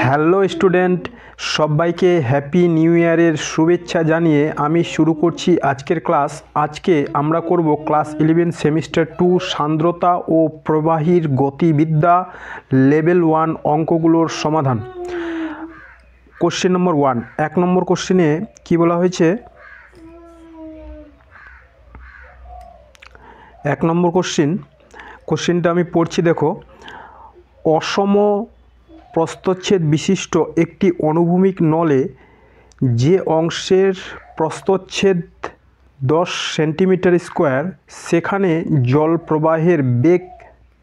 Hello student, সবাইকে happy new ইয়ারের শুভেচ্ছা জানিয়ে আমি শুরু করছি আজকের ক্লাস। আজকে আমরা করব ক্লাস 11 সেমিস্টার 2 সান্দ্রতা ও প্রবাহীর গতিবিদ্যা লেভেল 1 অঙ্কগুলোর সমাধান। কোশ্চেন নম্বর 1, 1 নম্বর কোশ্চেনে কি বলা হয়েছে? 1 নম্বর কোশ্চেনটা আমি পড়ছি, দেখো। অসম প্রস্থচ্ছেদ বিশিষ্ট একটি অনুভূমিক নলে যে অংশের প্রস্থচ্ছেদ 10 সেন্টিমিটার স্কোয়ার, সেখানে জল প্রবাহের বেগ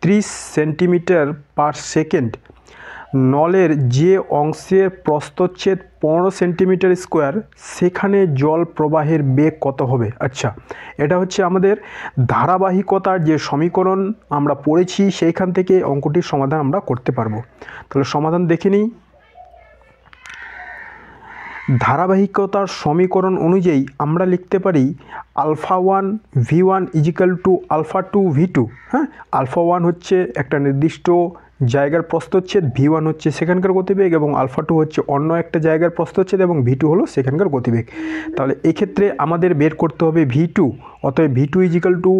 30 সেন্টিমিটার পার সেকেন্ড। নলের যে অংশের প্রস্থচ্ছেদ 15 সেন্টিমিটার স্কোয়ার, সেখানে জল প্রবাহের বেগ কত হবে? আচ্ছা, এটা হচ্ছে আমাদের ধারাবাহিকতার যে সমীকরণ আমরা পড়েছি, সেইখান থেকে অঙ্কটির সমাধান আমরা করতে পারবো। তাহলে সমাধান দেখে নিই। ধারাবাহিকতার সমীকরণ অনুযায়ী আমরা লিখতে পারি alpha 1 v1 equal to alpha 2 v2। হ্যাঁ, আলফা 1 হচ্ছে একটা নির্দিষ্ট জায়গার প্রস্থচ্ছেদ, v1 হচ্ছে সেখানকার গতিবেগ, এবং আলফা 2 হচ্ছে অন্য একটা জায়গার প্রস্থচ্ছেদ, এবং v2 হলো সেখানকার গতিবেগ। তাহলে এক্ষেত্রে আমাদের বের করতে হবে v2। অতএব v2 equal to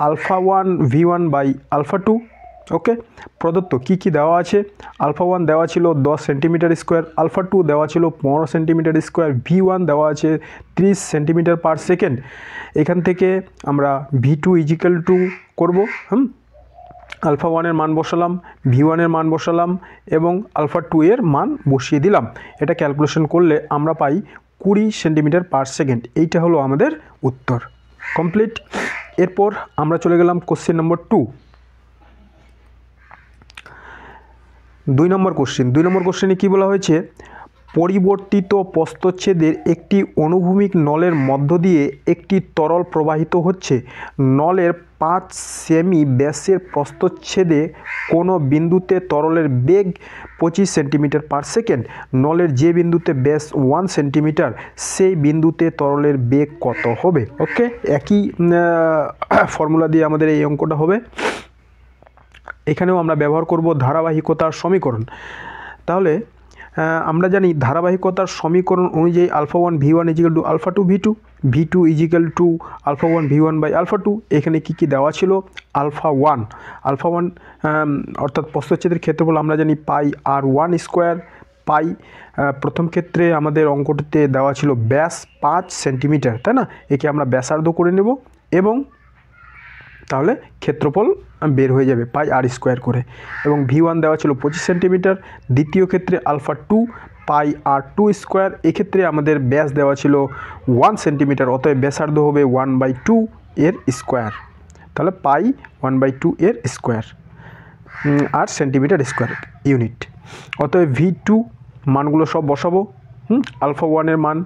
alpha 1 v1 by alpha 2। Okay, প্রদত্ত কি কি দেওয়া আছে? আলফা 1 দেওয়া ছিল 10 সেন্টিমিটার স্কোয়ার, আলফা 2 দেওয়া ছিল 15 সেন্টিমিটার স্কোয়ার, v1 দেওয়া আছে 30 সেন্টিমিটার পার সেকেন্ড। এখান থেকে আমরা v2 ইজিক্যাল টু করবো, আলফা 1 এর মান বসালাম, v1 এর মান বসালাম, এবং আলফা 2 এর মান বসিয়ে দিলাম। এটা ক্যালকুলেশন করলে আমরা পাই 20 সেন্টিমিটার পার সেকেন্ড। এইটা হলো আমাদের উত্তর। কমপ্লিট। এরপর আমরা চলে গেলাম কোশ্চেন নম্বর 2। 2 নম্বর কোশ্চেনে কি বলা হয়েছে? পরিবর্তিত প্রস্থচ্ছেদের একটি অনুভূমিক নলের মধ্য দিয়ে একটি তরল প্রবাহিত হচ্ছে। নলের 5 সেমি ব্যাসের প্রস্থচ্ছেদে কোনো বিন্দুতে তরলের বেগ 25 সেন্টিমিটার পার সেকেন্ড। নলের যে বিন্দুতে ব্যাস 1 সেন্টিমিটার, সেই বিন্দুতে তরলের বেগ কত হবে? ওকে, একই ফর্মুলা দিয়ে আমাদের এই অঙ্কটা হবে। এখানেও আমরা ব্যবহার করব ধারাবাহিকতার সমীকরণ। তাহলে আমরা জানি ধারাবাহিকতার সমীকরণ অনুযায়ী alpha 1 v1 equal to alpha 2 v2 equal to alpha 1 v1 by alpha 2। এখানে কি কি দেওয়া ছিল? আলফা 1 অর্থাৎ প্রস্থচ্ছেদের ক্ষেত্রফল আমরা জানি পাই r1 স্কোয়ার। পাই প্রথম ক্ষেত্রে আমাদের অঙ্কটিতে দেওয়া ছিল ব্যাস 5 সেন্টিমিটার, তাই না? একে আমরা ব্যাসার্ধ করে নেব, এবং তাহলে ক্ষেত্রফল বের হয়ে যাবে পাই r স্কোয়ার করে। এবং v1 দেওয়া ছিল 25 সেন্টিমিটার। দ্বিতীয় ক্ষেত্রে আলফা 2 পাই r2 স্কোয়ার। এক্ষেত্রে আমাদের ব্যাস দেওয়া ছিল 1 সেন্টিমিটার, অতএব ব্যাসার্ধ হবে 1/2 এর স্কোয়ার। তাহলে পাই 1/2 এর স্কোয়ার আর সেন্টিমিটার স্কোয়ার ইউনিট। অতএব v2 মানগুলো সব বসাবো। আলফা 1 এর মান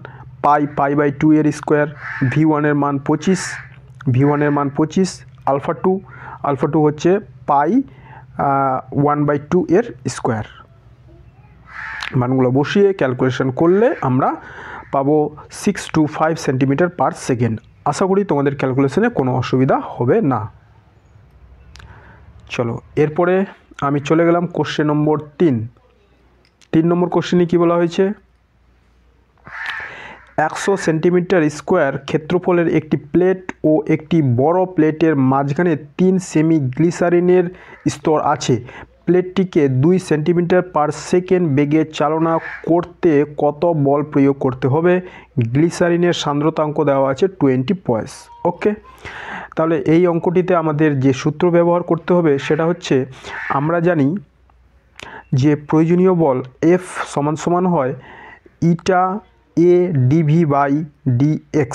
পাই/2 এর স্কোয়ার, v1 এর মান 25, আলফা 2 হচ্ছে পাই 1/2 এর স্কোয়ার। মানগুলো বসিয়ে ক্যালকুলেশন করলে আমরা পাবো 625 সেন্টিমিটার পার সেকেন্ড। আশা করি তোমাদের ক্যালকুলেশনে কোনো অসুবিধা হবে না। চলো, এরপরে আমি চলে গেলাম কোশ্চেন নম্বর 3 নম্বর কোশ্চেনে কি বলা হয়েছে? 100 সেন্টিমিটার স্কোয়ার ক্ষেত্রফলের একটি প্লেট ও একটি বড় প্লেটের মাঝখানে 3 সেমি গ্লিসারিনের স্তর আছে। প্লেটটিকে 2 সেন্টিমিটার পার সেকেন্ড বেগে চালনা করতে কত বল প্রয়োগ করতে হবে? গ্লিসারিনের সান্দ্রতাঙ্ক দেওয়া আছে 20 পয়েস। ওকে, তাহলে এই অঙ্কটিতে আমাদের যে সূত্র ব্যবহার করতে হবে সেটা হচ্ছে, আমরা জানি যে প্রয়োজনীয় বল F সমান হয় ইটা a dv বাই dx,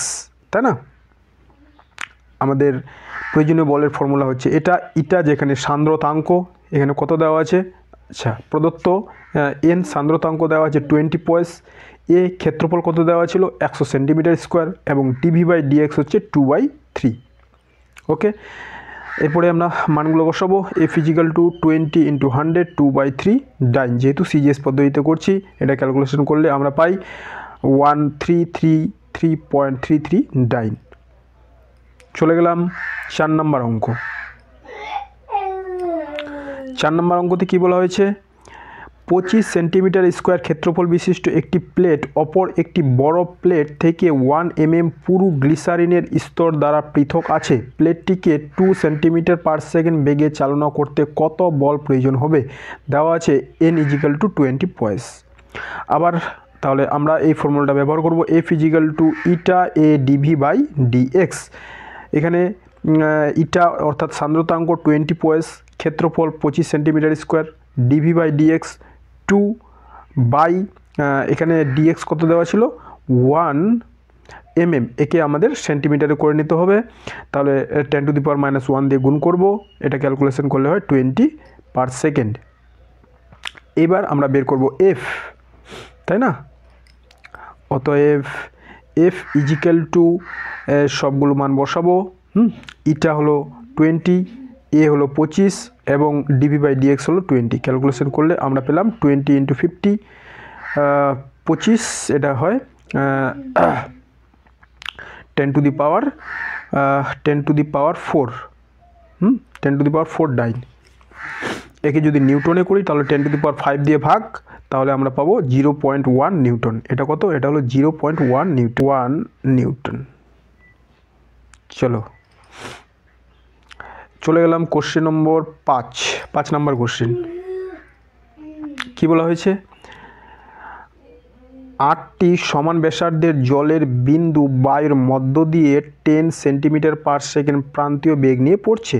তাই না? আমাদের প্রয়োজনীয় বলের ফর্মুলা হচ্ছে এটা। ইটা যেখানে সান্দ্রতাঙ্ক, এখানে কত দেওয়া আছে? আচ্ছা, প্রদত্ত n সান্দ্রতাঙ্ক দেওয়া আছে 20 পয়েস। এ ক্ষেত্রফল কত দেওয়া ছিল? 100 সেন্টিমিটার স্কোয়ার, এবং dv বাই dx হচ্ছে 2/3। ওকে, এরপরে আমরা মানগুলো বসাবো। f ইজিক্যাল টু 20 × 100 2/3 ডাইন। যেহেতু সিজিএস পদ্ধতিতে করছি, এটা ক্যালকুলেশন করলে আমরা পাই 1333.33 ডাইন। চলে গেলাম 4 নম্বর অঙ্ক। 4 নম্বর অঙ্কতে কি বলা হয়েছে? 25 সেন্টিমিটার স্কোয়ার ক্ষেত্রফল বিশিষ্ট একটি প্লেট অপর একটি বড় প্লেট থেকে 1 mm পুরু গ্লিসারিনের স্তর দ্বারা পৃথক আছে। প্লেটটিকে 2 সেন্টিমিটার পার সেকেন্ড বেগে চালনা করতে কত বল প্রয়োজন হবে? দেওয়া আছে n = 20 পয়েস। আবার তাহলে আমরা এই ফর্মুলাটা ব্যবহার করব, F = ইটা a dv/dx। এখানে ইটা অর্থাৎ সান্দ্রতাঙ্ক 20 পয়েস, ক্ষেত্রফল 25 সেন্টিমিটার স্কোয়ার, dv/dx 2 বাই এখানে dx কত দেওয়া ছিল 1 mm, একে আমাদের সেন্টিমিটারে করে নিতে হবে। তাহলে 10⁻⁻1 দিয়ে গুণ করব, এটা ক্যালকুলেশন করলে হয় 20 পার সেকেন্ড। এবার আমরা বের করব f, তাই না? অতএব f = সবগুলো মান বসাবো। ইটা হলো 20, এ হলো 25 এবং dv/dx হলো 20। ক্যালকুলেশন করলে আমরা পেলাম 20 × 50 25, এটা হয় 10⁻4 একে যদি নিউটনে করি তাহলে 10⁵ দিয়ে ভাগ, তাহলে আমরা পাবো 0.1 নিউটন। এটা কত? এটা হলো 0.1 নিউটন। চলে গেলাম কোশ্চেন নম্বর 5 নম্বর কোশ্চেন। কি বলা হয়েছে? 8টি সমান ব্যাসার্ধের জলের বিন্দু বায়ুর মধ্য দিয়ে 10 সেন্টিমিটার পার সেকেন্ড প্রান্তীয় বেগ নিয়ে পড়ছে।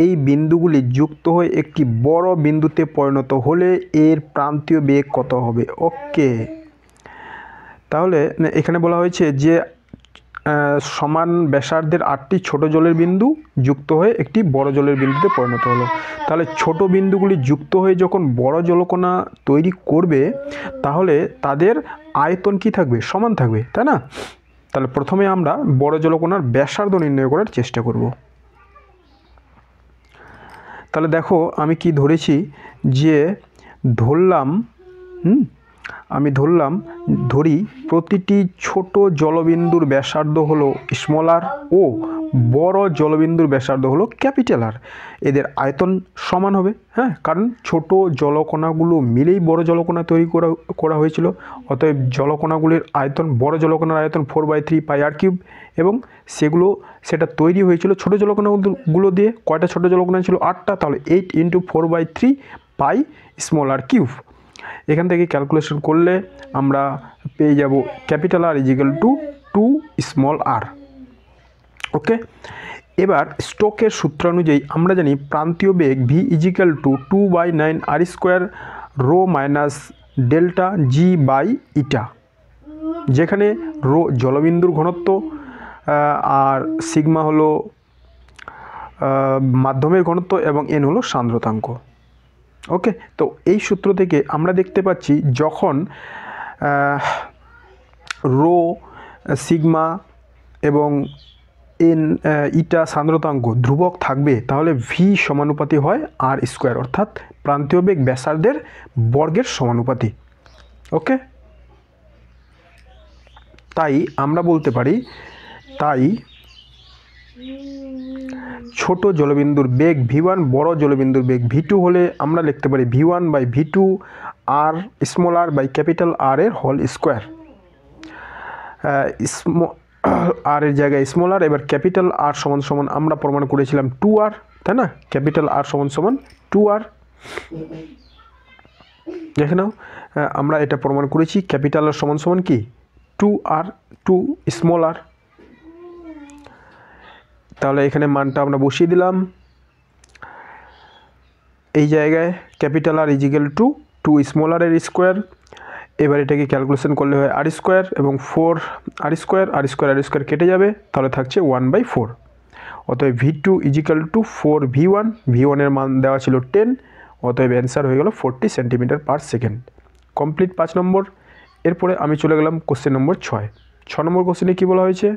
এই বিন্দুগুলি যুক্ত হয়ে একটি বড় বিন্দুতে পরিণত হলে এর প্রান্তীয় বেগ কত হবে? ওকে, তাহলে এখানে বলা হয়েছে যে সমান ব্যাসার্ধের 8টি ছোট জলের বিন্দু যুক্ত হয়ে একটি বড় জলের বিন্দুতে পরিণত হলো। তাহলে ছোট বিন্দুগুলি যুক্ত হয়ে যখন বড় জলকণা তৈরি করবে তাহলে তাদের আয়তন কি থাকবে? সমান থাকবে, তাই না? তাহলে প্রথমে আমরা বড় জলকণার ব্যাসার্ধ নির্ণয় করার চেষ্টা করব। তাহলে দেখো আমি কি ধরেছি, যে ধরি প্রতিটি ছোট জলবিন্দুর ব্যাসার্ধ হলো স্মল আর ও বড় জলবিন্দুর ব্যাসার্ধ হলো ক্যাপিটাল আর। এদের আয়তন সমান হবে, হ্যাঁ, কারণ ছোট জলকণাগুলো মিলেই বড় জলকণা তৈরি করা হয়েছিল। অতএব জলকণাগুলির আয়তন, বড় জলকণার আয়তন 4/3 πr³ এবং সেটা তৈরি হয়েছিল ছোট জলকণাগুলো দিয়ে। কয়টা ছোট জলকণা ছিল? 8টা। তাহলে 8 × 4/3 πr³। এখান থেকে ক্যালকুলেশন করলে আমরা পেয়ে যাব capital R = 2 small r। Okay, এবার স্টোকের সূত্র অনুযায়ী আমরা জানি প্রান্তীয় বেগ v = 2/9r² rho minus delta g/ইটা, যেখানে রো জলবিন্দুর ঘনত্ব আর সিগমা হলো মাধ্যমের ঘনত্ব এবং n হলো সান্দ্রতাঙ্ক। ওকে, তো এই সূত্র থেকে আমরা দেখতে পাচ্ছি যখন রো, সিগমা এবং ইটা সান্দ্রতাঙ্ক ধ্রুবক থাকবে তাহলে ভি সমানুপাতি হয় r², অর্থাৎ প্রান্তীয় বেগ ব্যাসার্ধের বর্গের সমানুপাতি। ওকে, তাই আমরা বলতে পারি, ছোট জলবিন্দুর বেগ v1, বড় জলবিন্দুর বেগ v2 হলে আমরা লিখতে পারি v1/v2 r small r by capital R এর হোল স্কোয়ার। আর এর জায়গায় স্মল r, এবার ক্যাপিটাল R সমান আমরা প্রমাণ করেছিলাম 2r, তাই না? ক্যাপিটাল R সমান 2r। দেখে নাও, আমরা এটা প্রমাণ করেছি ক্যাপিটাল R সমান কি 2r, 2 স্মল r। তাহলে এখানে মানটা আমরা বসিয়ে দিলাম এই জায়গায়, ক্যাপিটাল R = 2 স্মল r এর স্কোয়ার। এবার এটাকে ক্যালকুলেশন করলে হয় r² এবং 4r², কেটে যাবে, তাহলে থাকছে 1/4। অতএব v2 = 4v1, v1 এর মান দেওয়া ছিল 10, অতএব অ্যান্সার হয়ে গেল 40 সেন্টিমিটার পার সেকেন্ড। কমপ্লিট 5 নম্বর। এরপরে আমি চলে গেলাম কোশ্চেন নম্বর 6 নম্বর কোশ্চেনে কি বলা হয়েছে?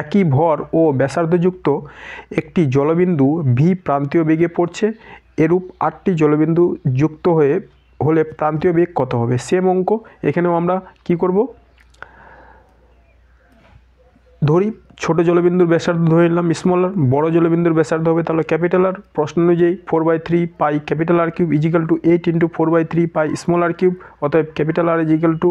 একই ভর ও ব্যাসার্ধযুক্ত একটি জলবিন্দু ভি প্রান্তীয় বেগে পড়ছে। এরূপ 8টি জলবিন্দু যুক্ত হলে প্রান্তীয় বেগ কত হবে? সেম অঙ্ক। এখানেও আমরা কি করব? ধরি ছোটো জলবিন্দুর ব্যাসার্ধ ধরে নিলাম স্মলার, বড় জলবিন্দুর ব্যাসার্ধ হবে তাহলে ক্যাপিটাল আর। প্রশ্ন অনুযায়ী 4/3 pi capital R cube equal to 8 × 4/3 pi small r cube, অতএব capital R equal to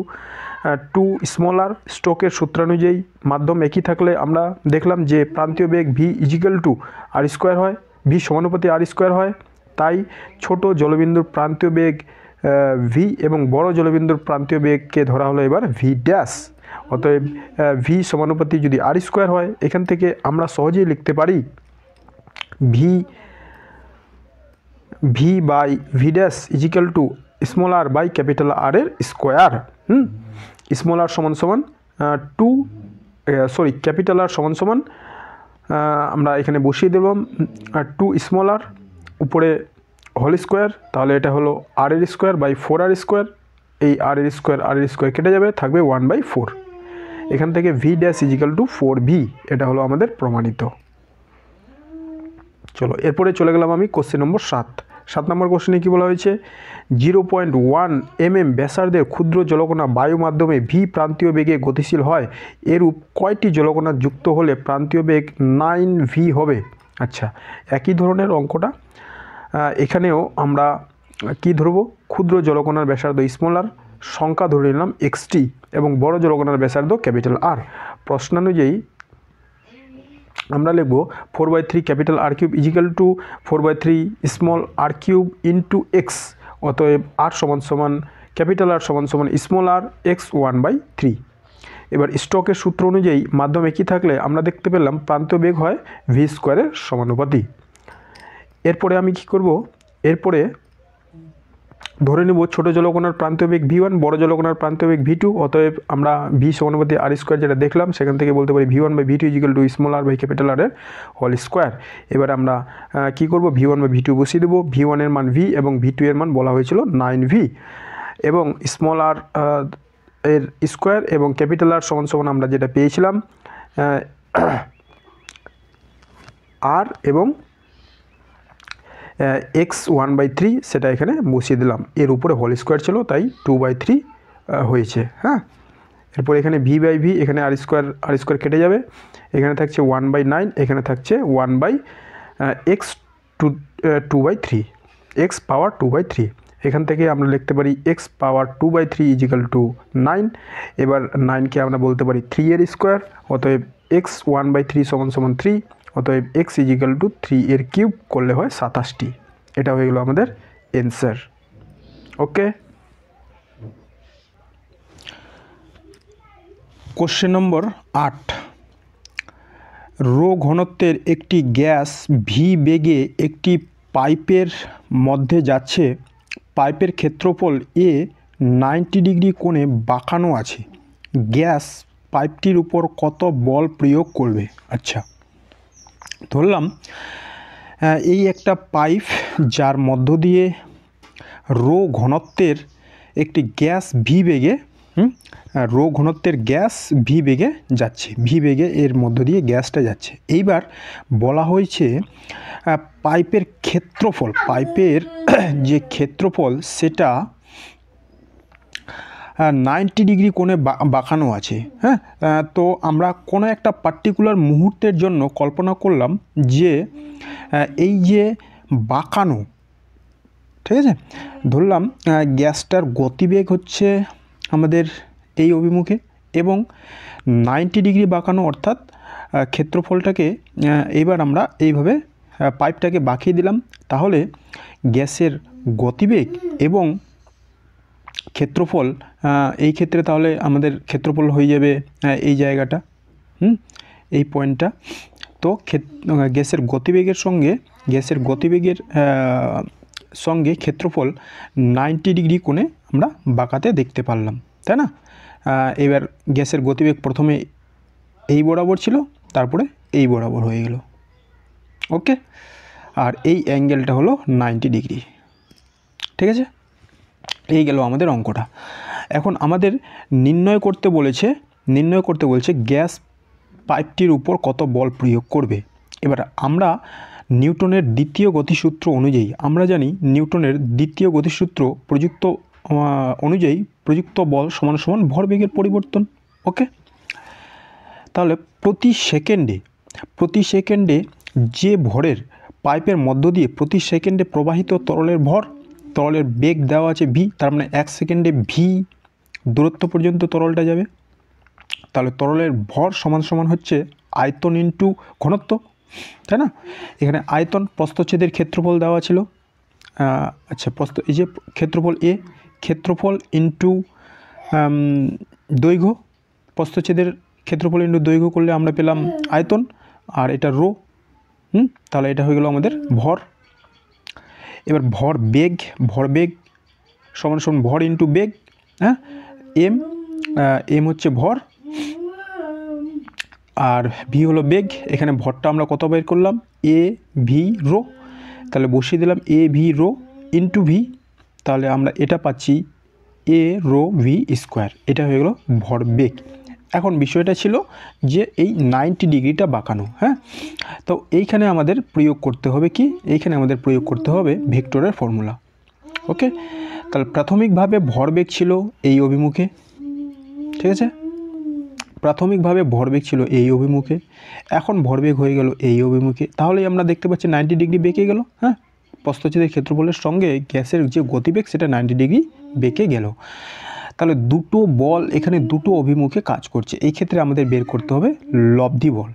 2 small r. স্টোকের সূত্রানুযায়ী মাধ্যম একই থাকলে আমরা দেখলাম যে প্রান্তীয় বেগ v equal to r square হয়, ভি সমানুপাতি আর স্কোয়ার হয়। তাই ছোট জলবিন্দুর প্রান্তীয় বেগ ভি এবং বড় জলবিন্দুর প্রান্তীয় বেগকে ধরা হলো এবার ভি ড্যাশ। অতএব ভি সমানুপাতি যদি আর স্কোয়ার হয়, এখান থেকে আমরা সহজেই লিখতে পারি V by V dash equal to small R by capital R এর স্কোয়ার। স্মল আর সমান সমান ক্যাপিটাল আর সমান সমান আমরা এখানে বসিয়ে দিলাম 2 স্মল আর উপরে হোল স্কোয়ার, তাহলে এটা হলো আর এর স্কোয়ার বাই 4r স্কোয়ার। এই আর এর স্কোয়ার কেটে যাবে, থাকবে 1/4। এখান থেকে V dash equal two 4v, এটা হলো আমাদের প্রমাণিত। চলো এরপরে চলে গেলাম আমি কোশ্চেন নম্বর 7 নম্বর কোশ্চেনে কী বলা হয়েছে, 0.1 mm ব্যাসার্ধের ক্ষুদ্র জলকণা বায়ু মাধ্যমে ভি প্রান্তীয় বেগে গতিশীল হয়, এরূপ কয়টি জলকণা যুক্ত হলে প্রান্তীয় বেগ 9v হবে। আচ্ছা, একই ধরনের অঙ্কটা এখানেও আমরা কি ধরব, ক্ষুদ্র জলকণার ব্যাসার্ধ স্মল আর, সংখ্যা ধরে নিলাম xt এবং বড় জলকণার ব্যাসার্ধ ক্যাপিটাল আর। প্রশ্নানুযায়ী আমরা লিখব 4/3 capital R cube equal to 4/3 small r cube into x. অতএব আর সমান সমান ক্যাপিটাল আর সমান সমান স্মল আর এক্স 1/3। এবার স্টোকের সূত্র অনুযায়ী মাধ্যম একই থাকলে আমরা দেখতে পেলাম প্রান্তীয় বেগ হয় ভি স্কোয়ারের সমানুপাতি। এরপরে আমি কি করব, এরপরে ধরে নেব ছোটো জলকণার প্রান্তীয় বেগ v1, বড় জলকণার প্রান্তীয় বেগ v2। অতএব আমরা ভি সমানুপাতি আর স্কোয়ার যেটা দেখলাম সেখান থেকে বলতে পারি v1/v2 equal to small R by capital R এর হোল স্কোয়ার। এবার আমরা কি করব, v1/v2 বসিয়ে দেবো। v1 এর মান v এবং v2 এর মান বলা হয়েছিল 9v, এবং স্মল আর এর স্কোয়ার এবং ক্যাপিটাল আর সমান সমান আমরা যেটা পেয়েছিলাম আর এবং এক্স 1/3, সেটা এখানে বসিয়ে দিলাম। এর উপরে হোল স্কোয়ার ছিল তাই 2/3 হয়েছে। হ্যাঁ, এরপর এখানে v/v, এখানে আর স্কোয়ার কেটে যাবে, এখানে থাকছে 1/9, এখানে থাকছে 1/x 2/3, এক্স পাওয়ার 2/3। এখান থেকে আমরা লিখতে পারি এক্স পাওয়ার 2/3 ইজিক্যাল টু 9। এবার 9কে আমরা বলতে পারি 3 এর স্কোয়ার, অতএব এক্স 1/3 সমান সমান 3, অতএব এক্স ইজিক্যাল টু 3 এর কিউব করলে হয় 27টি। এটা হয়ে গেল আমাদের অ্যান্সার। ওকে, কোশ্চেন নম্বর 8, রো ঘনত্বের একটি গ্যাস ভি বেগে একটি পাইপের মধ্যে যাচ্ছে, পাইপের ক্ষেত্রফল এ 90 ডিগ্রি কোণে বাঁকানো আছে, গ্যাস পাইপটির উপর কত বল প্রয়োগ করবে। আচ্ছা, ধরলাম এই একটা পাইপ যার মধ্য দিয়ে রো ঘনত্বের একটি গ্যাস ভি বেগে রো ঘনত্বের গ্যাস ভি বেগে যাচ্ছে, ভি বেগে এর মধ্য দিয়ে গ্যাসটা যাচ্ছে। এইবার বলা হয়েছে পাইপের ক্ষেত্রফল, পাইপের যে ক্ষেত্রফল সেটা 90 ডিগ্রি কোণে বাঁকানো আছে। হ্যাঁ, তো আমরা কোনো একটা পার্টিকুলার মুহূর্তের জন্য কল্পনা করলাম যে এই যে বাঁকানো, ঠিক আছে, ধরলাম গ্যাসটার গতিবেগ হচ্ছে আমাদের এই অভিমুখে এবং 90 ডিগ্রি বাঁকানো, অর্থাৎ ক্ষেত্রফলটাকে এইবার আমরা এইভাবে পাইপটাকে বাঁকিয়ে দিলাম। তাহলে গ্যাসের গতিবেগ এবং ক্ষেত্রফল, এই ক্ষেত্রে তাহলে আমাদের ক্ষেত্রফল হয়ে যাবে এই জায়গাটা, এই পয়েন্টটা। তো গ্যাসের গতিবেগের সঙ্গে ক্ষেত্রফল 90 ডিগ্রি কোণে আমরা বাঁকাতে দেখতে পারলাম, তাই না। এবার গ্যাসের গতিবেগ প্রথমে এই বরাবর ছিল, তারপরে এই বরাবর হয়ে গেল। ওকে, আর এই অ্যাঙ্গেলটা হলো 90 ডিগ্রি। ঠিক আছে, এই গেল আমাদের অঙ্কটা। এখন আমাদের নির্ণয় করতে বলছে গ্যাস পাইপটির উপর কত বল প্রয়োগ করবে। এবার আমরা নিউটনের দ্বিতীয় গতিসূত্র অনুযায়ী আমরা জানি নিউটনের দ্বিতীয় গতিসূত্র অনুযায়ী প্রযুক্ত বল সমান সমান ভরবেগের পরিবর্তন। ওকে, তাহলে প্রতি সেকেন্ডে যে ভরের পাইপের মধ্য দিয়ে প্রতি সেকেন্ডে প্রবাহিত তরলের ভর, তরলের বেগ দেওয়া আছে ভি, তার মানে 1 সেকেন্ডে ভি দূরত্ব পর্যন্ত তরলটা যাবে। তাহলে তরলের ভর সমান সমান হচ্ছে আয়তন ইন্টু ঘনত্ব, তাই না? এখানে আয়তন প্রস্থচ্ছেদের ক্ষেত্রফল দেওয়া ছিল, আচ্ছা এই যে ক্ষেত্রফল এ, ক্ষেত্রফল ইন্টু দৈর্ঘ্য, প্রস্থচ্ছেদের ক্ষেত্রফল ইন্টু দৈর্ঘ্য করলে আমরা পেলাম আয়তন, আর এটা রো। তাহলে এটা হয়ে গেল আমাদের ভর। এবার ভরবেগ সমান সমান ভর ইন্টু বেগ, হ্যাঁ, এম হচ্ছে ভর আর ভি হলো বেগ। এখানে ভরটা আমরা কত বের করলাম, এ ভি রো, তাহলে বসিয়ে দিলাম A V rho into V, তাহলে আমরা এটা পাচ্ছি এ রো ভি স্কোয়ার। এটা হয়ে গেল ভরবেগ। এখন বিষয়টা ছিল যে এই 90 ডিগ্রিটা বাঁকানো, হ্যাঁ, তো এইখানে আমাদের প্রয়োগ করতে হবে কি, এইখানে আমাদের প্রয়োগ করতে হবে ভেক্টরের ফর্মুলা। ওকে, তাহলে প্রাথমিকভাবে ভরবেগ ছিল এই অভিমুখে, ঠিক আছে, প্রাথমিকভাবে ভরবেগ ছিল এই অভিমুখে, এখন ভরবেগ হয়ে গেল এই অভিমুখে, তাহলেই আমরা দেখতে পাচ্ছি 90 ডিগ্রি বেঁকে গেল। হ্যাঁ, প্রস্থচ্ছেদের ক্ষেত্রফলের সঙ্গে গ্যাসের যে গতিবেগ সেটা 90 ডিগ্রি বেঁকে গেল। তাহলে দুটো বল এখানে দুটো অভিমুখে কাজ করছে, এই ক্ষেত্রে আমাদের বের করতে হবে লব্ধি বল।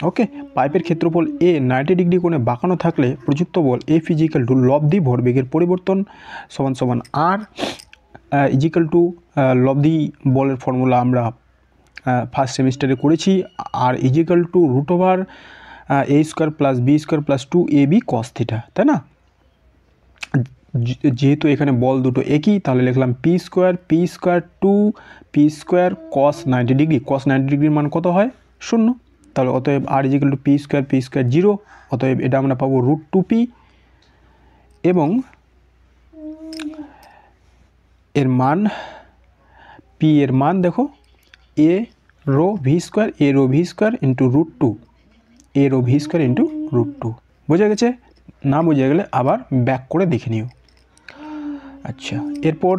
ওকে, পাইপের ক্ষেত্রফল এ 90 ডিগ্রি কোণে বাঁকানো থাকলে প্রযুক্ত বল এফ ইজিক্যাল টু লব্ধি ভরবেগের পরিবর্তন সমান সমান আর ইজিক্যাল টু লব্ধি বলের ফর্মুলা আমরা ফার্স্ট সেমিস্টারে করেছি, আর ইজিক্যাল টু √ওভার a square plus b square plus 2ab cos theta, তাই না? যেহেতু এখানে বল দুটো একই, তাহলে লিখলাম p square 2p² cos 90 degree. cos 90 ডিগ্রির মান কত হয়, 0, তাহলে অতএব আর ইজিক্যাল টু p² 0, অতএব এটা আমরা পাবো √2p, এবং এর মান p এর মান দেখো a rho V square into √2, a rho V square into √2। বোঝা গেছে? না বোঝা গেলে আবার ব্যাক করে দেখে নিও। আচ্ছা, এরপর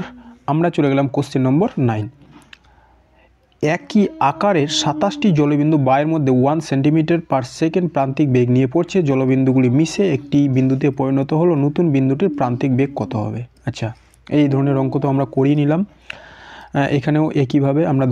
আমরা চলে গেলাম কোশ্চেন নম্বর 9। একই আকারের 27টি জলবিন্দু বায়ের মধ্যে 1 সেন্টিমিটার/সেকেন্ড প্রান্তিক বেগ নিয়ে পড়ছে, জলবিন্দুগুলি মিশে একটি বিন্দুতে পরিণত হলো, নতুন বিন্দুটির প্রান্তিক বেগ কত হবে? আচ্ছা, এই ধরনের অঙ্ক তো আমরা করিয়ে নিলাম, এখানেও একইভাবে আমরা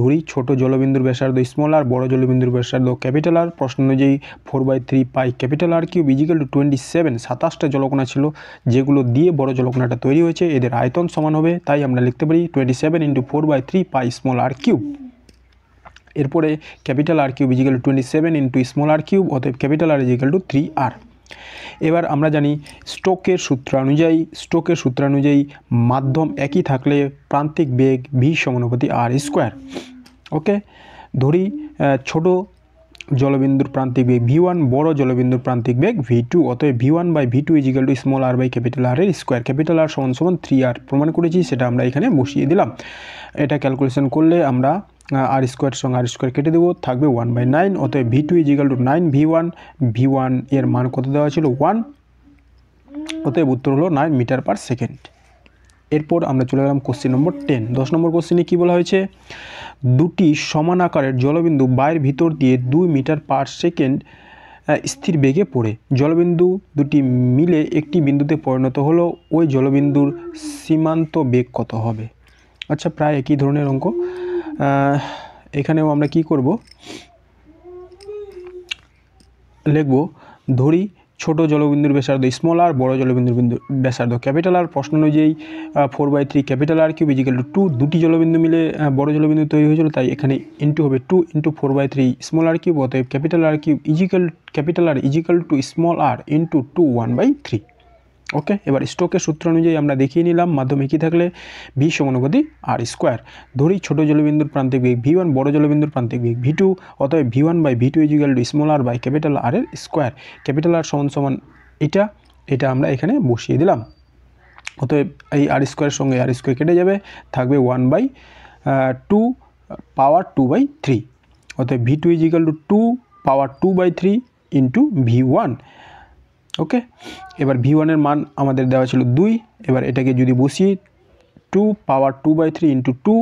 ধরি ছোট জলবিন্দুর ব্যাসার্ধ স্মল আর, বড় জলবিন্দুর ব্যাসার্ধ ক্যাপিটাল আর। প্রশ্ন অনুযায়ী 4/3 pi capital R cube equal to 27, 27টা জলকণা ছিল যেগুলো দিয়ে বড় জলকণাটা তৈরি হয়েছে, এদের আয়তন সমান হবে, তাই আমরা লিখতে পারি 27 × 4/3 পাই স্মল আর কিউব। এরপরে capital R cube equal to 27 × small r cube, অতএব capital R equal to 3r। এবার আমরা জানি স্টোকের সূত্রানুযায়ী মাধ্যম একই থাকলে প্রান্তিক বেগ ভি সমানুপাতি r²। ওকে, ধরি ছোট জলবিন্দুর প্রান্তিক বেগ v1, বড় জলবিন্দুর প্রান্তিক বেগ v2, অতএব v1/v2 equal to small r by capital R এর স্কোয়ার। ক্যাপিটাল আর সমান সমান 3r প্রমাণ করেছি, সেটা আমরা এখানে বসিয়ে দিলাম। এটা ক্যালকুলেশন করলে আমরা r² সঙ্গে r² কেটে দেবো, থাকবে 1/9, অতএব v2 ইজিক্যাল টু 9v1 এর মান কত দেওয়া ছিল 1, অতএব উত্তর হলো 9 মিটার/সেকেন্ড। এরপর আমরা চলে গেলাম কোশ্চেন নম্বর 10। 10 নম্বর কোশ্চেনে কী বলা হয়েছে, দুটি সমান আকারের জলবিন্দু বায়ের ভিতর দিয়ে 2 মিটার/সেকেন্ড স্থির বেগে পড়ে, জলবিন্দু দুটি মিলে একটি বিন্দুতে পরিণত হলো, ওই জলবিন্দুর সীমান্ত বেগ কত হবে? আচ্ছা, প্রায় একই ধরনের অঙ্ক। এখানেও আমরা কি করব, লিখব ধরি ছোট জলবিন্দুর ব্যাসার্ধ স্মল আর, বড় জলবিন্দুর ব্যাসার্ধ ক্যাপিটাল আর। প্রশ্ন অনুযায়ী 4/3 capital R cube equal to 2, দুটি জলবিন্দু মিলে বড় জলবিন্দু তৈরি হয়েছিল, তাই এখানে ইন্টু হবে 2 × 4/3 স্মল আর কিউব, অতএব capital R cube capital R equal to small r into 2 1/3। Okay, এবার স্টোকের সূত্র অনুযায়ী আমরা দেখিয়ে নিলাম মাধ্যমে কি থাকলে ভি সমানুপাতি r²। ধরি ছোট জলবিন্দুর প্রান্তিক বেগ v1, বড় জলবিন্দুর প্রান্তিক বেগ v2, অতএব v1/v2 equal to small R by capital R এর স্কোয়ার। ক্যাপিটাল আর সমান সমান এটা আমরা এখানে বসিয়ে দিলাম, অতএব এই r² সঙ্গে r² কেটে যাবে, থাকবে 1/2 পাওয়ার 2/3, অতএব v2 equal to 2 power 2/3 into v1। ওকে, এবার v1 এর মান আমাদের দেওয়া ছিল 2, এবার এটাকে যদি বসিয়ে 2 পাওয়ার 2/3 ইন্টু 2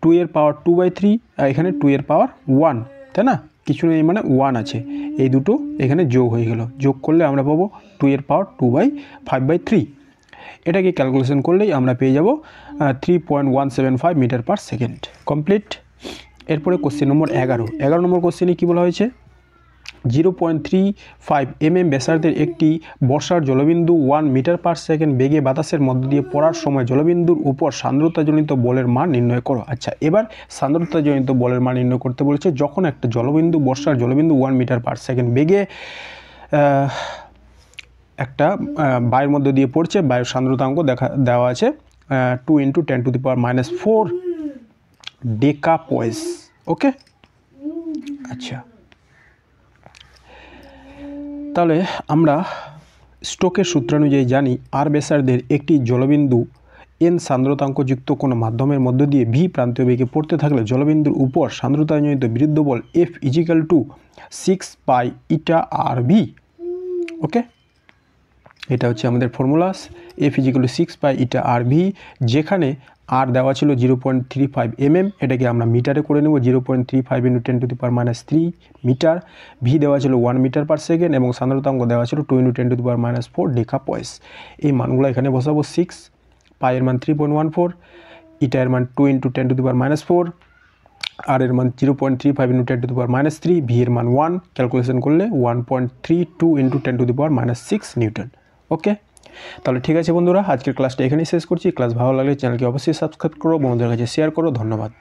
2 এর পাওয়ার 2/3 আর এখানে 2 এর পাওয়ার 1, তাই না? কিছু নেই মানে 1 আছে, এই দুটো এখানে যোগ হয়ে গেল, যোগ করলে আমরা পাবো 2 এর পাওয়ার 2/5/3। এটাকে ক্যালকুলেশন করলেই আমরা পেয়ে যাব 3.175 মিটার পার সেকেন্ড। কমপ্লিট। এরপরে কোশ্চেন নম্বর 11 নম্বর কোশ্চেনে কী বলা হয়েছে, 0.35 mm ব্যাসার্ধের একটি বর্ষার জলবিন্দু 1 মিটার পার সেকেন্ড বেগে বাতাসের মধ্য দিয়ে পড়ার সময় জলবিন্দুর উপর সান্দ্রতাজনিত বলের মান নির্ণয় করো। আচ্ছা, এবার সান্দ্রতাজনিত বলের মান নির্ণয় করতে বলেছে যখন একটা জলবিন্দু, বর্ষার জলবিন্দু 1 মিটার পার সেকেন্ড বেগে একটা বায়ুর মধ্যে দিয়ে পড়ছে, বায়ুর সান্দ্রতাঙ্ক দেওয়া আছে 2 × 10⁻⁻⁴ ডেকাপয়েস। ওকে, আচ্ছা, তাহলে আমরা স্টোকের সূত্রানুযায়ী জানি আর ব্যাসার্ধের একটি জলবিন্দু এন সান্দ্রতাঙ্কযুক্ত কোনো মাধ্যমের মধ্য দিয়ে ভি প্রান্তীয় বেগে পড়তে থাকলে জলবিন্দুর উপর সান্দ্রতাজনিত বিরুদ্ধ বল F = 6π∗r⁵। ওকে, এটা হচ্ছে আমাদের ফর্মুলা, F = 6π∗r⁵, যেখানে আর দেওয়া ছিল 0.35 mm, এটাকে আমরা মিটারে করে নেব, 0.35 × 10⁻³ মিটার। ভি দেওয়া ছিল 1 মিটার পার সেকেন্ড এবং সান্দ্রতাঙ্ক দেওয়া ছিল 2 × 10⁻⁴ ডেকাপয়েস। এই মানগুলো এখানে বসাবো। 6, পাই এর মান 3.14, ইটা এর মান 2 × 10⁻⁴, আর এর মান 0.35 × 10⁻³ ভি এর মান 1, ক্যালকুলেশন করলে 1.32 × 10⁻⁶ নিউটন। ওকে, তাহলে ঠিক আছে বন্ধুরা, আজকের ক্লাসটা এখানেই শেষ করছি। ক্লাস ভালো লাগলে চ্যানেলকে অবশ্যই সাবস্ক্রাইব করো, বন্ধুদের কাছে শেয়ার করো। ধন্যবাদ।